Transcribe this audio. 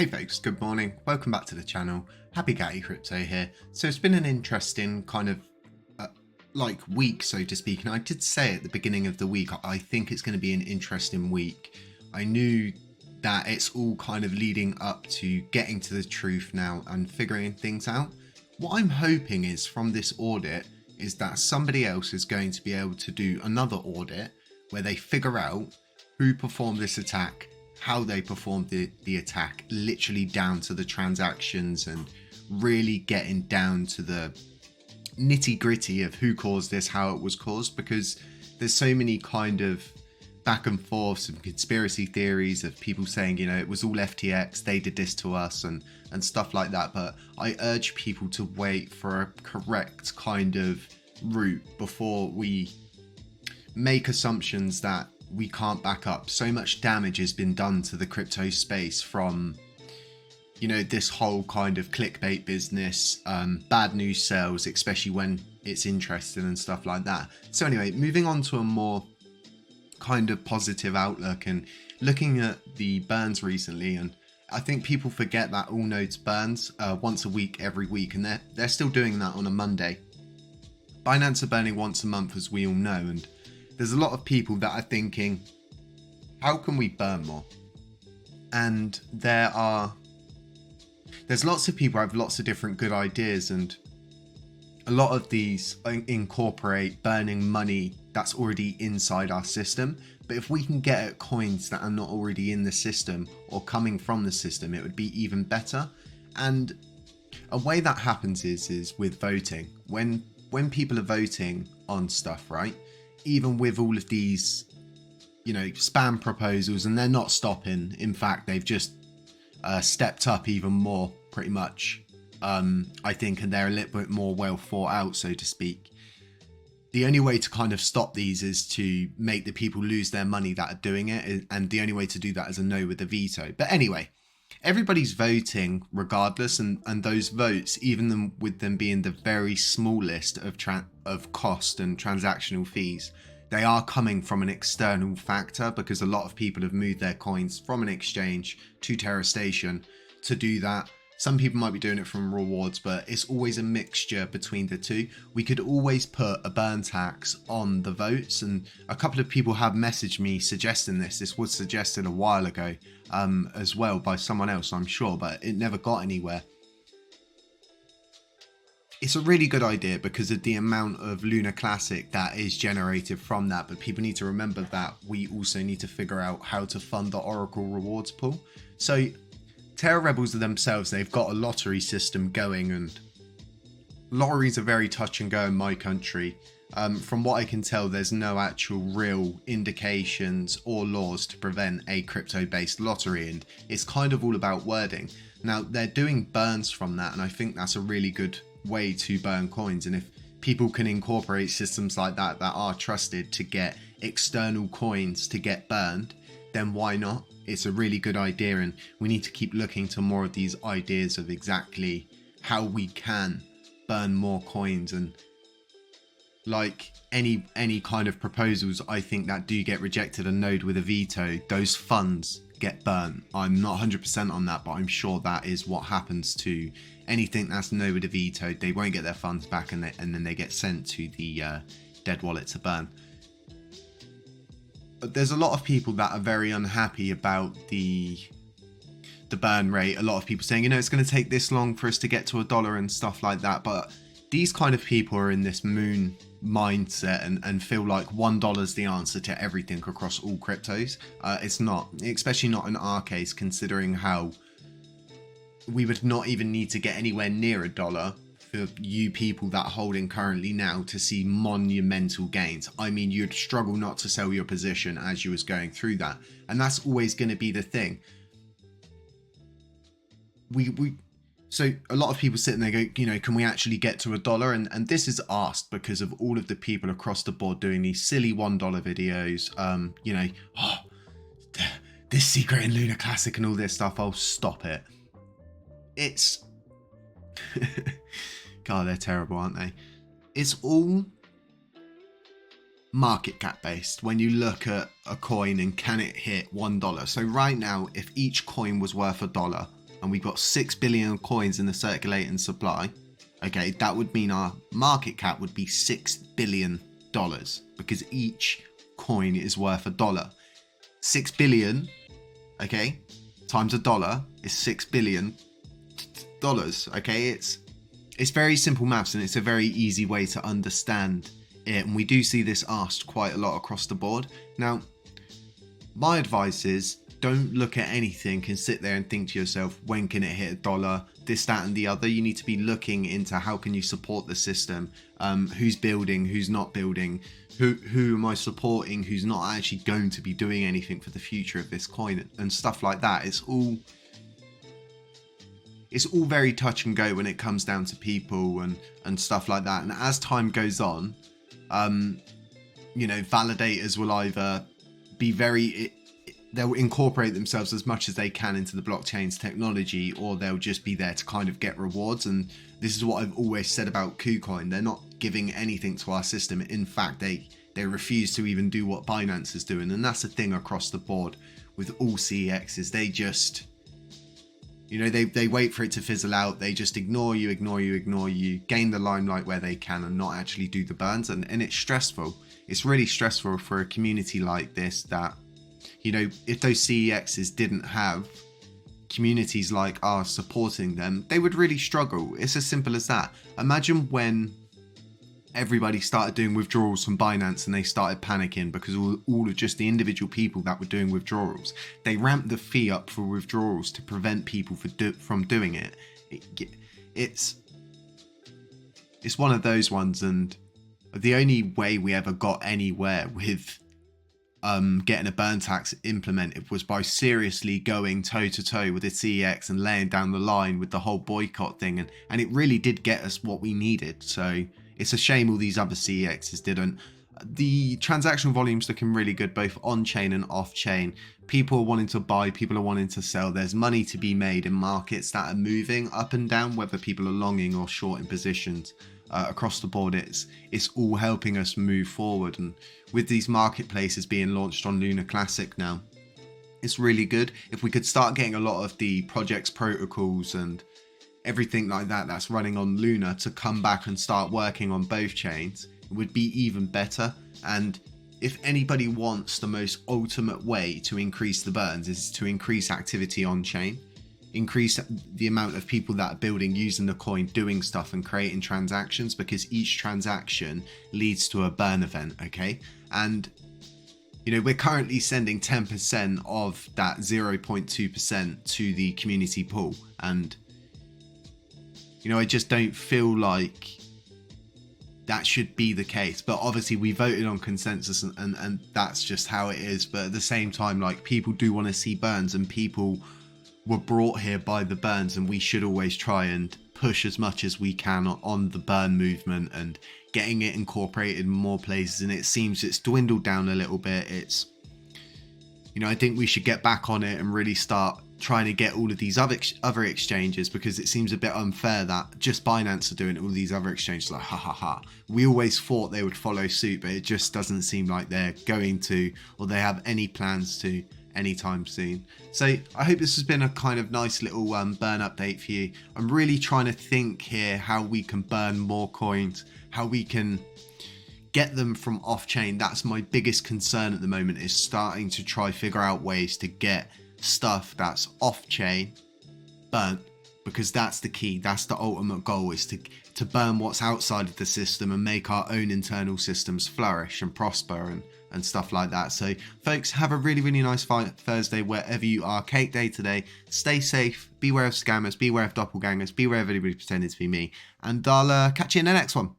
Hey folks, good morning. Welcome back to the channel. Happy Gatty Crypto here. So it's been an interesting kind of week, so to speak. And I did say at the beginning of the week, I think it's going to be an interesting week. I knew that it's all kind of leading up to getting to the truth now and figuring things out. What I'm hoping is from this audit is that somebody else is going to be able to do another audit where they figure out who performed this attack, how they performed the attack, literally down to the transactions, and really getting down to the nitty gritty of who caused this, how it was caused, because there's so many kind of back and forths and conspiracy theories of people saying, you know, it was all FTX, they did this to us and stuff like that. But I urge people to wait for a correct kind of route before we make assumptions that we can't back up. So much damage has been done to the crypto space from, you know, this whole kind of clickbait business, bad news sells, especially when it's interesting and stuff like that. So anyway, moving on to a more kind of positive outlook and looking at the burns recently, and I think people forget that all nodes burns once a week, every week, and they're still doing that on a Monday. Binance are burning once a month, as we all know, and there's a lot of people that are thinking, how can we burn more? And there's lots of people who have lots of different good ideas, and a lot of these incorporate burning money that's already inside our system. But if we can get at coins that are not already in the system or coming from the system, it would be even better. And a way that happens is with voting. When people are voting on stuff, right? Even with all of these, you know, spam proposals, and they're not stopping. In fact, they've just stepped up even more, pretty much. I think, and they're a little bit more well thought out, so to speak. The only way to kind of stop these is to make the people lose their money that are doing it, and the only way to do that is a no with a veto. But anyway, everybody's voting regardless, and those votes, even with them being the very smallest of cost and transactional fees, they are coming from an external factor, because a lot of people have moved their coins from an exchange to Terra Station to do that. Some people might be doing it from rewards, but it's always a mixture between the two. We could always put a burn tax on the votes, and a couple of people have messaged me suggesting this. This was suggested a while ago as well by someone else, I'm sure, but it never got anywhere. It's a really good idea because of the amount of Lunar Classic that is generated from that, but people need to remember that we also need to figure out how to fund the Oracle rewards pool. So Terra Rebels themselves, they've got a lottery system going, and lotteries are very touch and go in my country. From what I can tell, there's no actual real indications or laws to prevent a crypto-based lottery, and it's kind of all about wording. Now, they're doing burns from that, and I think that's a really good way to burn coins. And if people can incorporate systems like that are trusted to get external coins to get burned, then why not? It's a really good idea, and we need to keep looking to more of these ideas of exactly how we can burn more coins. And like any kind of proposals, I think that do get rejected a node with a veto, those funds get burnt. I'm not 100% on that, but I'm sure that is what happens to anything that's no with a veto. They won't get their funds back, and then they get sent to the dead wallet to burn. But there's a lot of people that are very unhappy about the burn rate. A lot of people saying, you know, it's going to take this long for us to get to $1 and stuff like that. But these kind of people are in this moon mindset and feel like $1 is the answer to everything across all cryptos. It's not, especially not in our case, considering how we would not even need to get anywhere near $1 for you people that are holding currently now to see monumental gains. I mean, you'd struggle not to sell your position as you was going through that, and that's always going to be the thing. So a lot of people sit and they go, you know, can we actually get to $1? And this is asked because of all of the people across the board doing these silly $1 videos. You know, oh, this secret in Lunar Classic and all this stuff. Oh, stop it. It's God, they're terrible, aren't they? It's all market cap based when you look at a coin and can it hit $1. So right now, if each coin was worth $1 and we've got 6 billion coins in the circulating supply, okay, that would mean our market cap would be $6 billion because each coin is worth $1. 6 billion, okay, times $1 is $6 billion. Okay, it's very simple maths, and it's a very easy way to understand it, and we do see this asked quite a lot across the board. Now, my advice is don't look at anything and sit there and think to yourself, when can it hit $1, this, that and the other. You need to be looking into how can you support the system, who's building, who's not building, who am I supporting, who's not actually going to be doing anything for the future of this coin and stuff like that. It's all very touch and go when it comes down to people and stuff like that. And as time goes on, you know, validators will either be they'll incorporate themselves as much as they can into the blockchain's technology, or they'll just be there to kind of get rewards. And this is what I've always said about KuCoin. They're not giving anything to our system. In fact, they refuse to even do what Binance is doing. And that's the thing across the board with all CEXs. They just, you know, they wait for it to fizzle out. They just ignore you, gain the limelight where they can and not actually do the burns. And it's stressful. It's really stressful for a community like this that, you know, if those CEXs didn't have communities like ours supporting them, they would really struggle. It's as simple as that. Imagine when everybody started doing withdrawals from Binance and they started panicking because all of just the individual people that were doing withdrawals. They ramped the fee up for withdrawals to prevent people from doing it. It's one of those ones, and the only way we ever got anywhere with getting a burn tax implemented was by seriously going toe to toe with the CEX and laying down the line with the whole boycott thing, and it really did get us what we needed. So it's a shame all these other CEXs didn't. The transaction volume's looking really good, both on-chain and off-chain. People are wanting to buy, people are wanting to sell. There's money to be made in markets that are moving up and down, whether people are longing or short in positions. Across the board, it's all helping us move forward. And with these marketplaces being launched on Lunar Classic now, it's really good. If we could start getting a lot of the projects, protocols and everything like that that's running on Luna to come back and start working on both chains, it would be even better. And if anybody wants the most ultimate way to increase the burns is to increase activity on chain, increase the amount of people that are building, using the coin, doing stuff and creating transactions, because each transaction leads to a burn event. Okay, and you know, we're currently sending 10% of that 0.2% to the community pool, and you know, I just don't feel like that should be the case. But obviously we voted on consensus and that's just how it is. But at the same time, like, people do want to see burns, and people were brought here by the burns, and we should always try and push as much as we can on the burn movement and getting it incorporated in more places. And it seems it's dwindled down a little bit. It's, you know, I think we should get back on it and really start trying to get all of these other exchanges, because it seems a bit unfair that just Binance are doing it, all these other exchanges like ha. We always thought they would follow suit, but it just doesn't seem like they're going to, or they have any plans to anytime soon. So I hope this has been a kind of nice little burn update for you. I'm really trying to think here how we can burn more coins, how we can get them from off chain. That's my biggest concern at the moment, is starting to try figure out ways to get stuff that's off chain burnt, because that's the key. That's the ultimate goal, is to burn what's outside of the system and make our own internal systems flourish and prosper and stuff like that. So folks, have a really nice Thursday wherever you are. Cake day today. Stay safe, beware of scammers, beware of doppelgangers, beware of anybody pretending to be me, and I'll catch you in the next one.